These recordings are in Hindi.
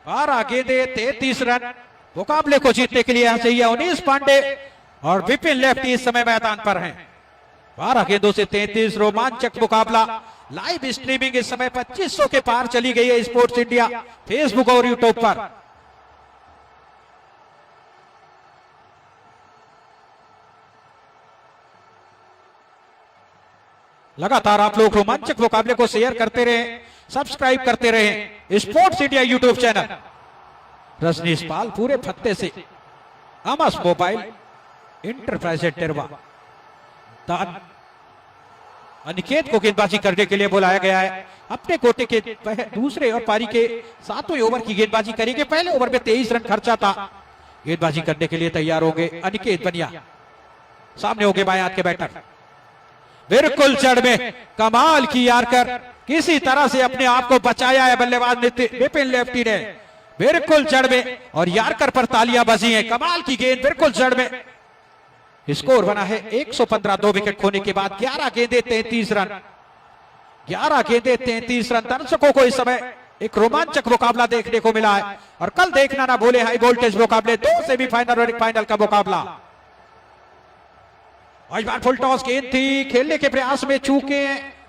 12 गेंदे 33 रन। मुकाबले को जीतने के लिए चाहिए अवनीश पांडे और विपिन लेफ्टी इस समय मैदान पर हैं। 12 गेंदों से 33 रोमांचक मुकाबला। लाइव स्ट्रीमिंग इस समय 2500 के पार चली गई है स्पोर्ट्स इंडिया फेसबुक और यूट्यूब पर। लगातार आप लोग रोमांचक मुकाबले को शेयर करते रहे, सब्सक्राइब करते रहे sports India YouTube channel. Rajneesh Pal पूरे फत्ते से अमस मोबाइल इंटरप्राइज टेरवा दान अनिकेत को गेंदबाजी करने के लिए बुलाया गया है। अपने कोटे के दूसरे और पारी के 7वें ओवर की गेंदबाजी करेंगे। पहले ओवर में 23 रन खर्चा था। गेंदबाजी करने के लिए तैयार होंगे अनिकेत बनिया। सामने होंगे बाएं हाथ के बैटर, बिल्कुल जड़ में कमाल की यारकर किसी तरह से अपने आप को बचाया है बल्लेबाज विपिन लेफ्टी ने। बिल्कुल जड़ में और यारकर पर तालियां बजी हैं। कमाल की गेंद बिल्कुल जड़ में। स्कोर बना है 115। 2 विकेट खोने के बाद 11 गेंदे 33 रन। 11 गेंदे 33 रन। दर्शकों को इस समय एक रोमांचक मुकाबला देखने को मिला है और कल देखना ना भूले हाई वोल्टेज मुकाबले, 2 सेमीफाइनल और एक फाइनल का मुकाबला। इस बार फुल टॉस गेंद थी, खेलने के प्रयास में चूके,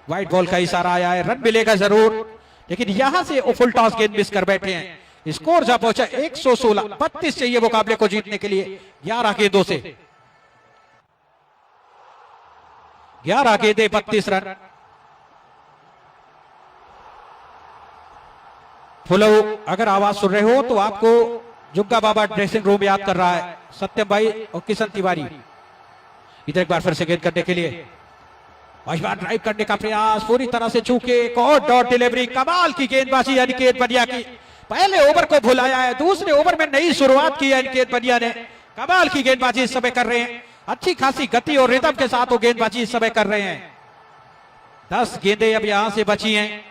व्हाइट बॉल का इशारा आया है, रन मिलेगा जरूर, लेकिन यहां से फुल टॉस गेंद मिस कर बैठे हैं। स्कोर जा पहुंचा 116। 32 चाहिए मुकाबले को जीतने के लिए 11 गेंदों से। 11 गेंदे 32 रन। फुलो अगर आवाज सुन रहे हो तो आपको जुग्गा बाबा ड्रेसिंग रूम याद कर रहा है, सत्यम भाई और किशन तिवारी। इधर एक बार फिर से गेंद करने के लिए इस बार ड्राइव करने का प्रयास, पूरी तरह से चूके, एक और डॉट डिलीवरी। कमाल की गेंदबाजी अनिकेत बनिया की। पहले ओवर को भुलाया है, दूसरे ओवर में नई शुरुआत की है अनिकेत बनिया ने। कमाल की गेंदबाजी इस समय कर रहे हैं, अच्छी खासी गति और रिदम के साथ वो गेंदबाजी इस समय कर रहे हैं। 10 गेंदें अब यहां से बची हैं।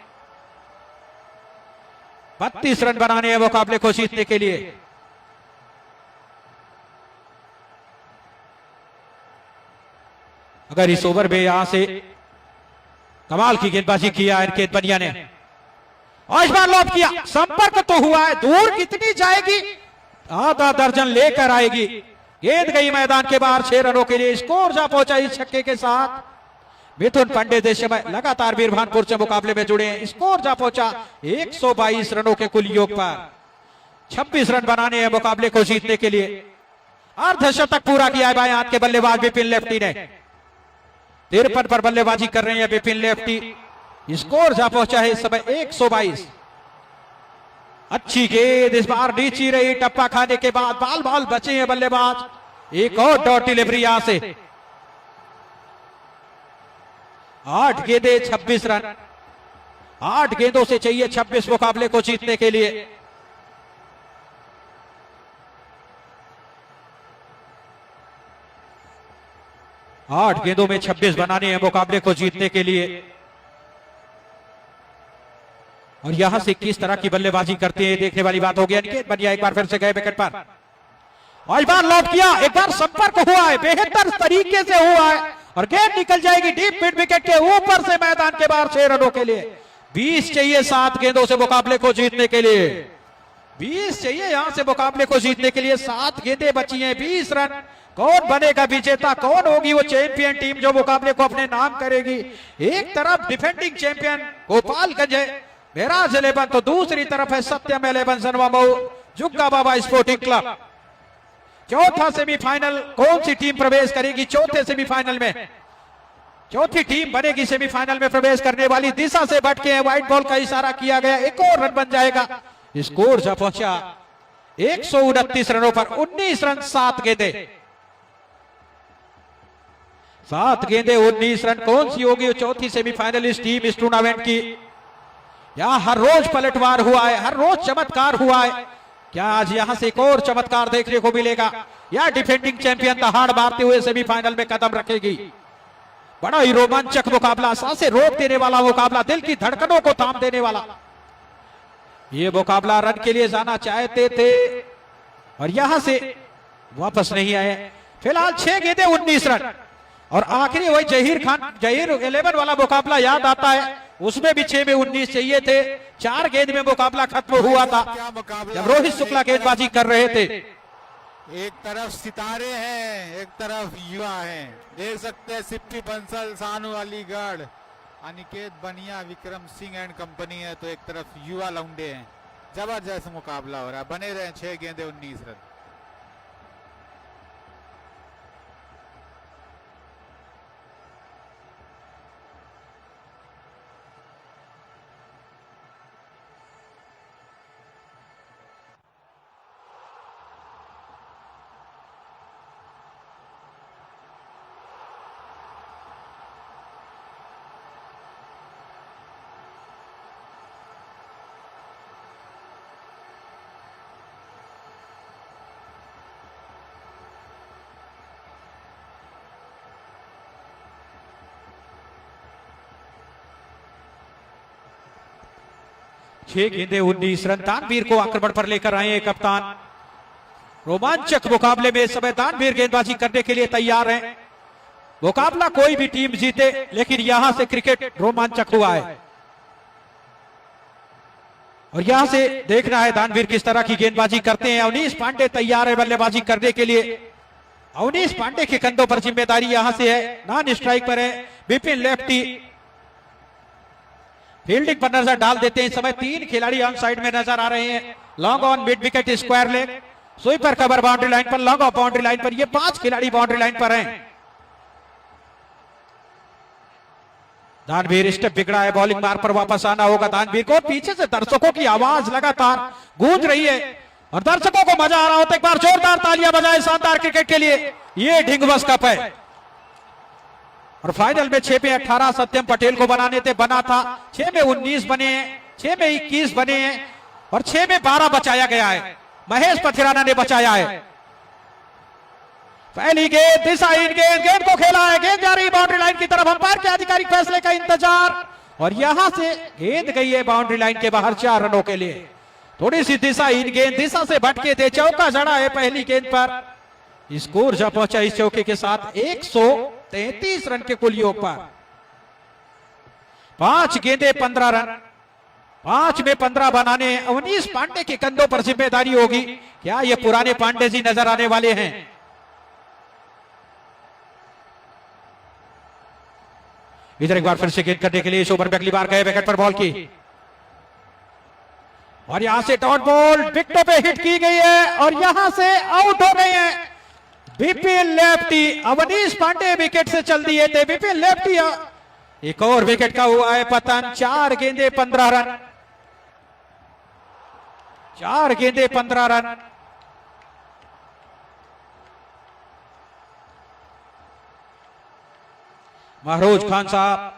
32 रन बनाने हैं मुकाबले को जीतने के लिए। अगर इस ओवर में यहां से कमाल की गेंदबाजी किया अनिकेत बनिया ने और इस बार लॉब किया, संपर्क तो हुआ है, दूर कितनी जाएगी, आधा दर्जन लेकर आएगी। गेंद गई मैदान के बाहर 6 रनों के लिए। स्कोर जा पहुंचा इस छक्के के साथ मिथुन पांडे देशमय लगातार बीरभानपुर से मुकाबले में जुड़े हैं। स्कोर जा पहुंचा 122 रनों के कुल योग पर। 26 रन बनाने हैं मुकाबले को जीतने के लिए। अर्धशतक पूरा किया है बाएं हाथ के बल्लेबाज विपिन लेफ्टी ने। 53 पर बल्लेबाजी कर रहे हैं विपिन लेफ्टी। स्कोर जा पहुंचा है इस समय 122। अच्छी गेंद इस बार नीची रही, टप्पा खाने के बाद बाल बाल बचे हैं बल्लेबाज। एक और डॉट डिलीवरी यहां से। 8 गेंदे 26 रन। 8 गेंदों से चाहिए 26 मुकाबले को जीतने के लिए। आठ गेंदों में 26 बनाने हैं मुकाबले को जीतने के लिए। और यहां से किस तरह की बल्लेबाजी करते हैं देखने वाली बात होगी। अनिकेत बनिया एक बार फिर से गए विकेट पर और इस बार लॉब किया, एक बार संपर्क हुआ है, बेहतर तरीके से हुआ है और गेंद निकल जाएगी डीप मिड विकेट के ऊपर से मैदान के बाहर 6 रनों के लिए। 20 चाहिए 7 गेंदों से मुकाबले को जीतने के लिए। 20 चाहिए यहां से मुकाबले को जीतने के लिए। 7 गेंदें बची हैं, 20 रन। कौन बनेगा विजेता, कौन होगी वो चैंपियन टीम जो मुकाबले को अपने नाम करेगी। एक तरफ डिफेंडिंग चैंपियन गोपालगंज है मेराज 11, तो दूसरी तरफ है सत्यम 11 सनवामऊ जुग्गा बाबा स्पोर्टिंग क्लब। चौथा सेमीफाइनल कौन सी टीम प्रवेश करेगी चौथे सेमीफाइनल में? चौथी टीम बनेगी सेमीफाइनल में प्रवेश करने वाली। दिशा से भटके हैं, व्हाइट बॉल का इशारा किया गया, एक और रन बन जाएगा। स्कोर जा पहुंचा 129 रनों पर। 19 रन 7 गेंदे। 7 गेंदे 19 रन। कौन सी होगी चौथी सेमीफाइनलिस्ट टीम इस टूर्नामेंट की? यहां हर रोज पलटवार हुआ है, हर रोज चमत्कार हुआ है। क्या आज यहां से एक और चमत्कार देखने को मिलेगा या डिफेंडिंग चैंपियन दहाड़ मारते हुए सेमीफाइनल में कदम रखेगी? बड़ा ही रोमांचक मुकाबला, सांसें रोक देने वाला मुकाबला, दिल की धड़कनों को थाम देने वाला ये मुकाबला। रन के लिए जाना चाहते थे और यहां से वापस नहीं आए। फिलहाल 6 गेंदे 19 रन और आखिरी वही जहीर 11 वाला मुकाबला याद आता है, उसमें भी 6 में 19 चाहिए थे। 4 गेंद में मुकाबला खत्म हुआ था जब रोहित शुक्ला गेंदबाजी कर रहे थे। एक तरफ सितारे हैं, एक तरफ युवा हैं। देख सकते हैं सिप्पी बंसल, सानू अलीगढ़, अनिकेत बनिया, विक्रम सिंह एंड कंपनी है, तो एक तरफ युवा लौंडे हैं। जबरदस्त मुकाबला हो रहा है। बने रहे 6 गेंदे 19 रन। छह गेंदे 19 रन। दानवीर को आक्रमण पर लेकर आए हैं कप्तान। रोमांचक मुकाबले में इस समय दानवीर गेंदबाजी करने के लिए तैयार हैं। मुकाबला कोई भी टीम जीते, लेकिन यहां से क्रिकेट रोमांचक हुआ है और यहां से देखना है दानवीर किस तरह की गेंदबाजी करते हैं। अवनीश पांडे तैयार है बल्लेबाजी करने के लिए। अवनीश पांडे के कंधों पर जिम्मेदारी यहां से है। नॉन स्ट्राइक पर है विपिन लेफ्टी। फील्डिंग पर नजर डाल देते हैं। इस समय 3 खिलाड़ी ऑन साइड में नजर आ रहे हैं। Long on, mid wicket, square leg, sweeper cover boundary line पर, लॉन्ग ऑफ बाउंड्री लाइन पर। ये 5 खिलाड़ी बाउंड्री लाइन पर हैं। दानवीर स्टेप बिगड़ा है, बॉलिंग मार्ग पर वापस आना होगा दानवीर को। पीछे से दर्शकों की आवाज लगातार गूंज रही है और दर्शकों को मजा आ रहा होता है। एक बार जोरदार तालियां बजाएं शानदार क्रिकेट के लिए। ये ढिंगवस कप है और फाइनल में 6 में 18 सत्यम पटेल को बनाने थे, बना था। 6 में 19 बने हैं, 6 में 21 बने हैं और 6 में 12 बचाया गया है। महेश पथिराना ने बचाया है। पहली गेंद दिशाहीन गेंद को खेला है। गेंद जा रही बाउंड्री लाइन की तरफ। अंपायर के आधिकारिक फैसले का इंतजार और यहां से गेंद गई है बाउंड्री लाइन के बाहर 4 रनों के लिए। थोड़ी सी दिशाहीन गेंद, दिशा से भटके थे। चौका जड़ा है पहली गेंद पर। स्कोर जब पहुंचा इस चौके के साथ 133 रन के कुल योग पर। 5 गेंदे 15 रन। 5 में 15 बनाने अवनीश पांडे के कंधों पर जिम्मेदारी होगी। क्या ये पुराने पांडे जी नजर आने वाले हैं? इधर एक बार फिर से गेंद करने के लिए इस ओवर में अगली बार गए विकेट पर बॉल की और यहां से डॉट बॉल विकेटों पे हिट की गई है और यहां से आउट हो गए हैं विपिन लेफ्टी। अवनीश पांडे विकेट से चल दिए थे। विपिन लेफ्टी एक और विकेट का हुआ है पतन। 4 गेंदे 15 रन। 4 गेंदे 15 रन। महरोज खान साहब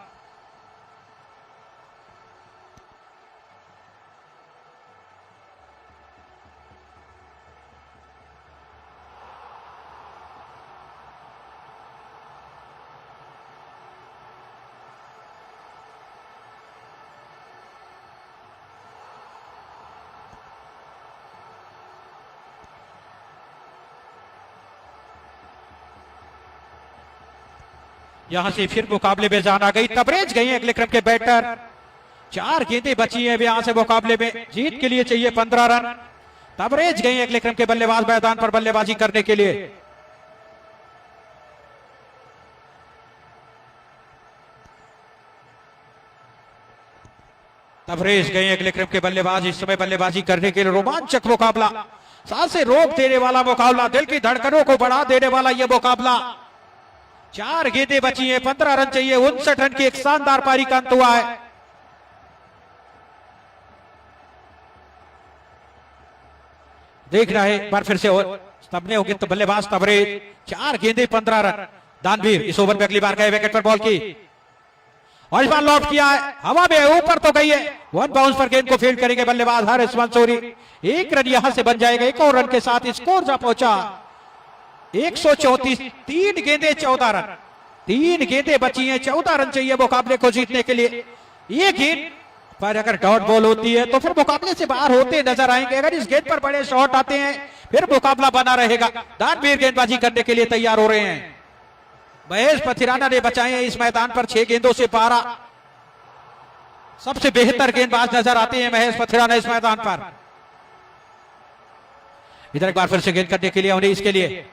यहां से फिर मुकाबले में जान आ गई। तबरेज गई अगले क्रम के बैटर। 4 गेंदें बची हैं यहां से मुकाबले में। जीत के लिए चाहिए 15 रन। तबरेज गई अगले क्रम के बल्लेबाज मैदान पर बल्लेबाजी करने के लिए। तबरेज गए अगले क्रम के बल्लेबाज इस समय बल्लेबाजी करने के लिए। रोमांचक मुकाबला, सांसें से रोक देने वाला मुकाबला, दिल की धड़कनों को बढ़ा देने वाला यह मुकाबला। 4 गेंदें बची हैं, 15 रन चाहिए। 59 रन की एक शानदार पारी का अंत हुआ है। देखना है एक बार फिर से सबने होगी तो बल्लेबाज तबरेज। 4 गेंदें 15 रन। दानवीर इस ओवर में अगली बार गए विकेट पर बॉल की और इस बार लॉफ्ट किया है, हवा में ऊपर तो गई है। 1 बाउंस पर गेंद को फील्ड करेंगे बल्लेबाज हारिस मंसूरी। 1 रन यहां से बन जाएगा। 1 और रन के साथ स्कोर जा पहुंचा 134। 3 गेंदें 14 रन। 3 गेंदें बची हैं, 14 रन चाहिए मुकाबले को जीतने के लिए। ये गेंद पर अगर डॉट बॉल होती है तो फिर मुकाबले से बाहर होते नजर आएंगे। अगर इस गेंद पर बड़े शॉट आते हैं फिर मुकाबला बना रहेगा। दानवीर गेंदबाजी करने के लिए तैयार हो रहे हैं। महेश पथिराना ने बचाए हैं इस मैदान पर 6 गेंदों से 12। सबसे बेहतर गेंदबाज नजर आते हैं महेश पथिराना इस मैदान पर। इधर एक बार फिर से गेंद करने के लिए उन्हें इसके लिए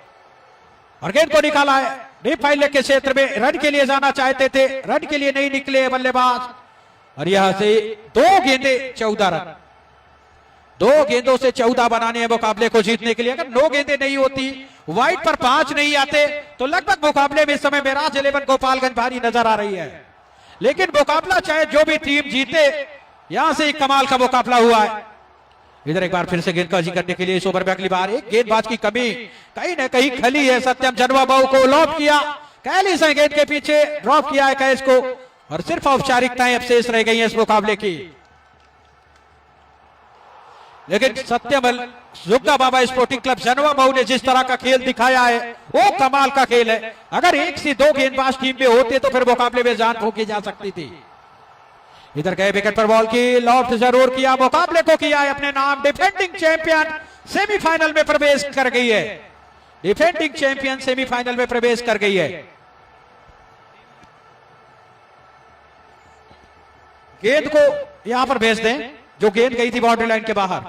और गेंद को निकाला है डीप फाइल लेग के क्षेत्र में। रन के लिए जाना चाहते थे, रन के लिए नहीं निकले बल्लेबाज और यहां से 2 गेंदे 14 रन। 2 गेंदों से 14 बनाने हैं मुकाबले को जीतने के लिए। अगर 9 गेंदें नहीं होती, वाइड पर 5 नहीं आते तो लगभग मुकाबले में इस समय मेराज 11 गोपालगंज भारी नजर आ रही है। लेकिन मुकाबला चाहे जो भी टीम जीते, यहां से एक कमाल का मुकाबला हुआ है। इधर एक बार फिर से गेंदबाजी करने के लिए इस ओवर में अगली बार एक गेंदबाज की कमी कहीं ना कहीं खली है। सत्यम जनवाबाऊ को लॉप किया, कैलिस ने गेंद के पीछे ड्रॉप किया है कैच को और सिर्फ औपचारिकताएं अब शेष रह गई हैं इस मुकाबले की। लेकिन सत्यम जुग्गा बाबा स्पोर्टिंग क्लब जनवाबाऊ ने जिस तरह का खेल दिखाया है वो कमाल का खेल है। अगर 1 से 2 गेंदबाज टीम में होते तो फिर मुकाबले में जान फूंकी जा सकती थी। इधर गए विकेट पर बॉल की, लॉफ्ट जरूर किया, मुकाबले को किया है अपने नाम। डिफेंडिंग चैंपियन सेमीफाइनल में प्रवेश कर गई है। डिफेंडिंग चैंपियन सेमीफाइनल में प्रवेश कर गई है। गेंद को यहां पर भेज दें जो गेंद गई थी बाउंड्री लाइन के बाहर।